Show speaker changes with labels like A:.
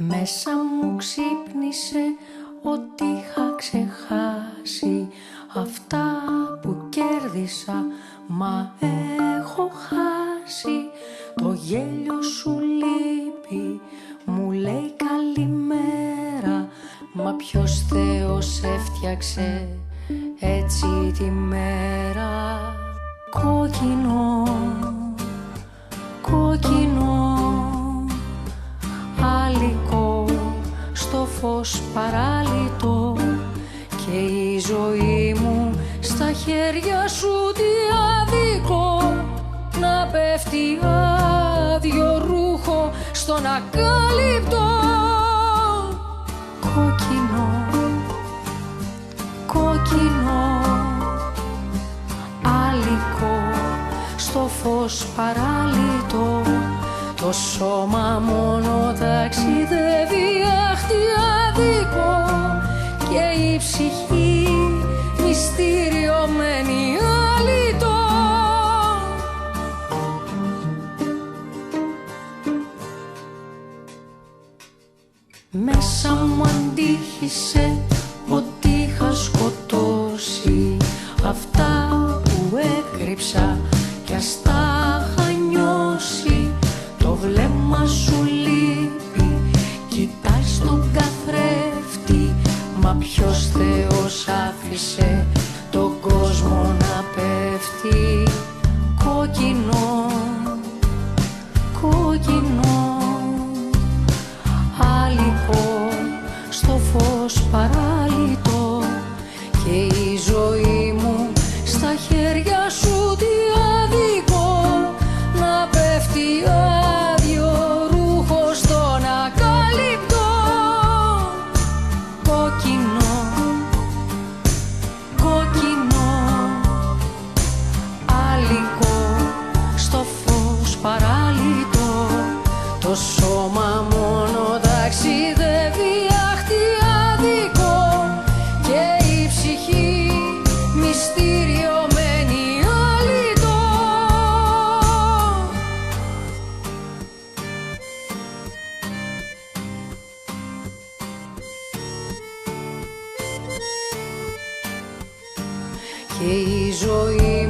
A: Μέσα μου ξύπνησε ότι είχα ξεχάσει αυτά που κέρδισα, μα έχω χάσει. Το γέλιο σου λείπει, μου λέει καλημέρα, μα ποιος Θεός έφτιαξε έτσι τη μέρα. Κόκκινο, κόκκινο, άλικο στο φως παράλυτο, και η ζωή μου στα χέρια σου τι άδικο, να πέφτει άδειο ρούχο στον ακάλυπτο. Κόκκινο, κόκκινο, άλικο στο φως παράλυτο, το σώμα μόνο ταξιδεύει αχτή άδικο, και η ψυχή μυστηριωμένη αλήτω. Μέσα μου αντίχησε ότι είχα σκοτώσει αυτά που έκρυψα, κι ας τα είχα νιώσει. Το βλέμμα σου λείπει, κοιτάς τον καθρέφτη, μα ποιος Θεός άφησε τον κόσμο να πέφτει. Κόκκινο, κόκκινο, άλικο στο φως παράλυτο, και η ζωή μου στα χέρια σου τι άδικο, να πέφτει άδειο ρούχο στον ακάλυπτο. Κόκκινο, κόκκινο, άλικο στο φως παράλυτο, το σώμα μόνο ταξιδεύει αχτή άδικο, και η ψυχή μυστηριωμένη αλήτω. Και η ζωή